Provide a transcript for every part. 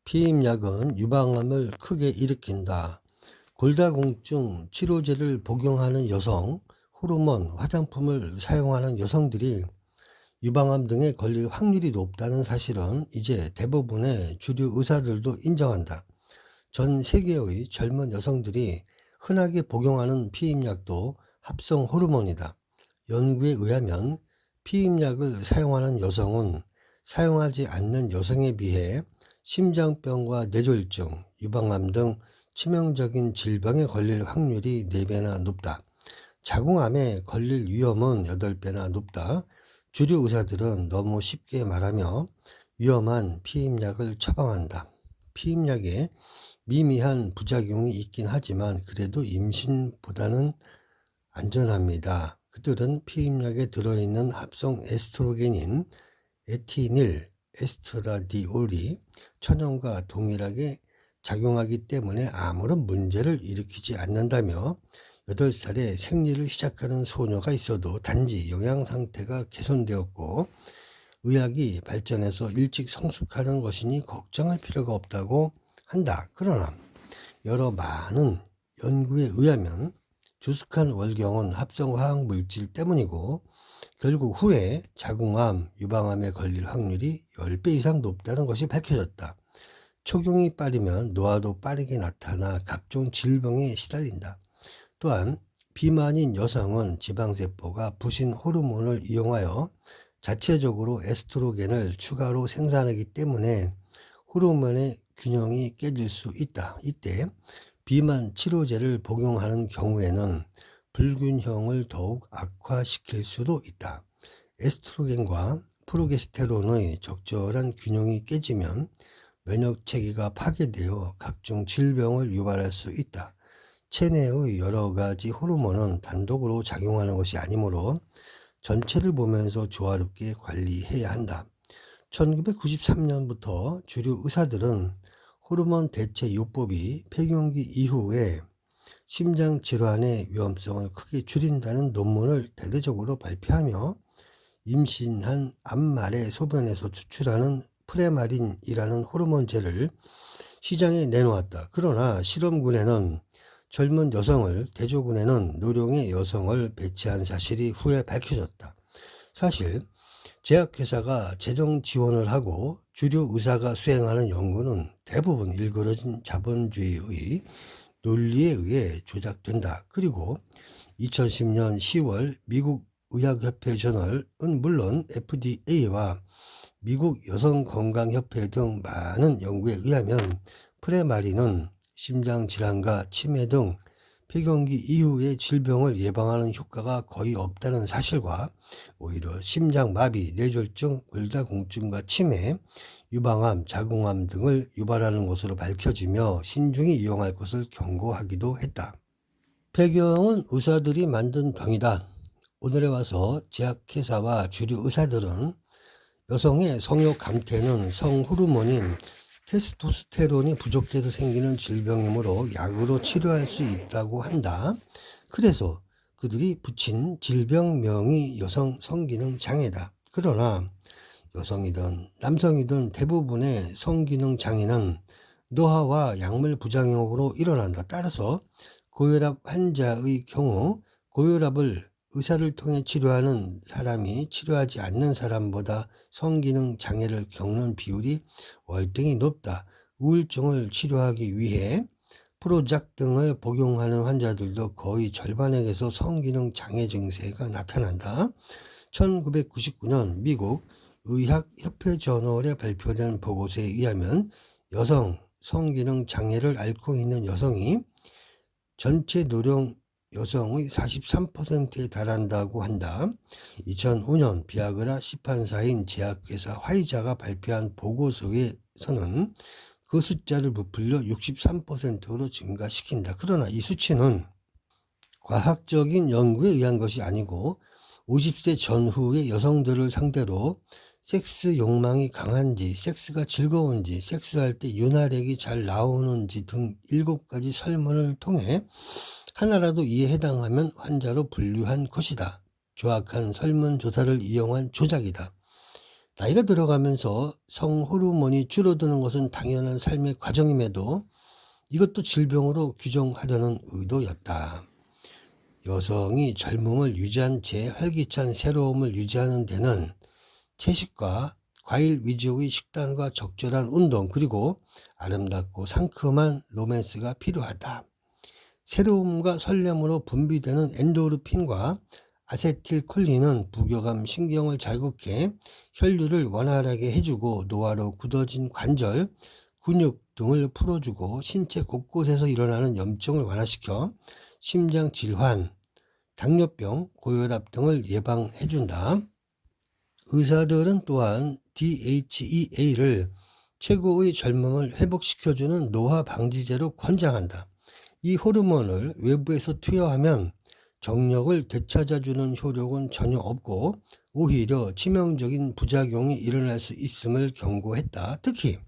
피임약은 유방암을 크게 일으킨다. 골다공증 치료제를 복용하는 여성, 호르몬, 화장품을 사용하는 여성들이 유방암 등에 걸릴 확률이 높다는 사실은 이제 대부분의 주류 의사들도 인정한다. 전 세계의 젊은 여성들이 흔하게 복용하는 피임약도 합성 호르몬이다. 연구에 의하면 피임약을 사용하는 여성은 사용하지 않는 여성에 비해 심장병과 뇌졸중, 유방암 등 치명적인 질병에 걸릴 확률이 4배나 높다. 자궁암에 걸릴 위험은 8배나 높다. 주류 의사들은 너무 쉽게 말하며 위험한 피임약을 처방한다. 피임약에 미미한 부작용이 있긴 하지만 그래도 임신보다는 안전합니다. 그들은 피임약에 들어있는 합성 에스트로겐인 에티닐, 에스트라디올이 천연과 동일하게 작용하기 때문에 아무런 문제를 일으키지 않는다며 8살에 생리를 시작하는 소녀가 있어도 단지 영양 상태가 개선되었고 의학이 발전해서 일찍 성숙하는 것이니 걱정할 필요가 없다고 한다. 그러나 여러 많은 연구에 의하면 조숙한 월경은 합성 화학 물질 때문이고 결국 후에 자궁암, 유방암에 걸릴 확률이 10배 이상 높다는 것이 밝혀졌다. 초경이 빠르면 노화도 빠르게 나타나 각종 질병에 시달린다. 또한 비만인 여성은 지방세포가 부신 호르몬을 이용하여 자체적으로 에스트로겐을 추가로 생산하기 때문에 호르몬의 균형이 깨질 수 있다. 이때 비만 치료제를 복용하는 경우에는 불균형을 더욱 악화시킬 수도 있다. 에스트로겐과 프로게스테론의 적절한 균형이 깨지면 면역체계가 파괴되어 각종 질병을 유발할 수 있다. 체내의 여러 가지 호르몬은 단독으로 작용하는 것이 아니므로 전체를 보면서 조화롭게 관리해야 한다. 1993년부터 주류 의사들은 호르몬 대체 요법이 폐경기 이후에 심장 질환의 위험성을 크게 줄인다는 논문을 대대적으로 발표하며 임신한 암말의 소변에서 추출하는 프레마린이라는 호르몬제를 시장에 내놓았다. 그러나 실험군에는 젊은 여성을, 대조군에는 노령의 여성을 배치한 사실이 후에 밝혀졌다. 사실 제약회사가 재정 지원을 하고 주류 의사가 수행하는 연구는 대부분 일그러진 자본주의의 논리에 의해 조작된다. 그리고 2010년 10월 미국 의학협회 저널은 물론 FDA와 미국 여성건강협회 등 많은 연구에 의하면 프레마린은 심장질환과 치매 등 폐경기 이후의 질병을 예방하는 효과가 거의 없다는 사실과 오히려 심장마비, 뇌졸중, 골다공증과 치매, 유방암, 자궁암 등을 유발하는 것으로 밝혀지며 신중히 이용할 것을 경고하기도 했다. 폐경은 의사들이 만든 병이다. 오늘에 와서 제약회사와 주류 의사들은 여성의 성욕 감퇴는 성호르몬인 테스토스테론이 부족해서 생기는 질병이므로 약으로 치료할 수 있다고 한다. 그래서 그들이 붙인 질병명이 여성 성기능 장애다. 그러나 여성이든 남성이든 대부분의 성기능 장애는 노화와 약물 부작용으로 일어난다. 따라서 고혈압 환자의 경우 고혈압을 의사를 통해 치료하는 사람이 치료하지 않는 사람보다 성기능 장애를 겪는 비율이 월등히 높다. 우울증을 치료하기 위해 프로작 등을 복용하는 환자들도 거의 절반에게서 성기능 장애 증세가 나타난다. 1999년 미국 의학협회 저널에 발표된 보고서에 의하면 여성 성기능 장애를 앓고 있는 여성이 전체 노령 여성의 43%에 달한다고 한다. 2005년 비아그라 시판사인 제약회사 화이자가 발표한 보고서에서는 그 숫자를 부풀려 63%로 증가시킨다. 그러나 이 수치는 과학적인 연구에 의한 것이 아니고 50세 전후의 여성들을 상대로 섹스 욕망이 강한지, 섹스가 즐거운지, 섹스할 때 윤활액이 잘 나오는지 등 7가지 설문을 통해 하나라도 이에 해당하면 환자로 분류한 것이다. 조악한 설문조사를 이용한 조작이다. 나이가 들어가면서 성호르몬이 줄어드는 것은 당연한 삶의 과정임에도 이것도 질병으로 규정하려는 의도였다. 여성이 젊음을 유지한 채 활기찬 새로움을 유지하는 데는 채식과 과일 위주의 식단과 적절한 운동 그리고 아름답고 상큼한 로맨스가 필요하다. 새로움과 설렘으로 분비되는 엔도르핀과 아세틸콜린은 부교감 신경을 자극해 혈류를 원활하게 해주고 노화로 굳어진 관절, 근육 등을 풀어주고 신체 곳곳에서 일어나는 염증을 완화시켜 심장 질환, 당뇨병, 고혈압 등을 예방해준다. 의사들은 또한 DHEA를 최고의 젊음을 회복시켜주는 노화 방지제로 권장한다. 이 호르몬을 외부에서 투여하면 정력을 되찾아주는 효력은 전혀 없고 오히려 치명적인 부작용이 일어날 수 있음을 경고했다. 특히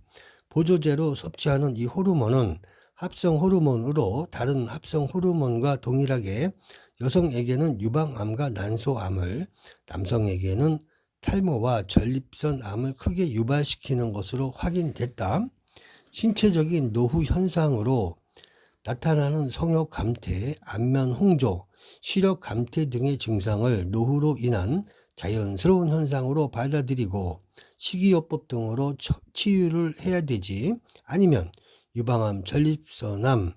보조제로 섭취하는 이 호르몬은 합성 호르몬으로 다른 합성 호르몬과 동일하게 여성에게는 유방암과 난소암을, 남성에게는 탈모와 전립선암을 크게 유발시키는 것으로 확인됐다. 신체적인 노후 현상으로 나타나는 성욕 감퇴, 안면 홍조, 시력 감퇴 등의 증상을 노후로 인한 자연스러운 현상으로 받아들이고 식이요법 등으로 치유를 해야 되지, 아니면 유방암, 전립선암,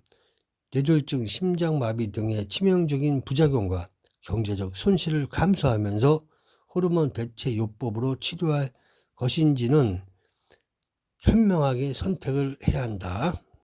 뇌졸중, 심장마비 등의 치명적인 부작용과 경제적 손실을 감수하면서 호르몬 대체 요법으로 치료할 것인지는 현명하게 선택을 해야 한다.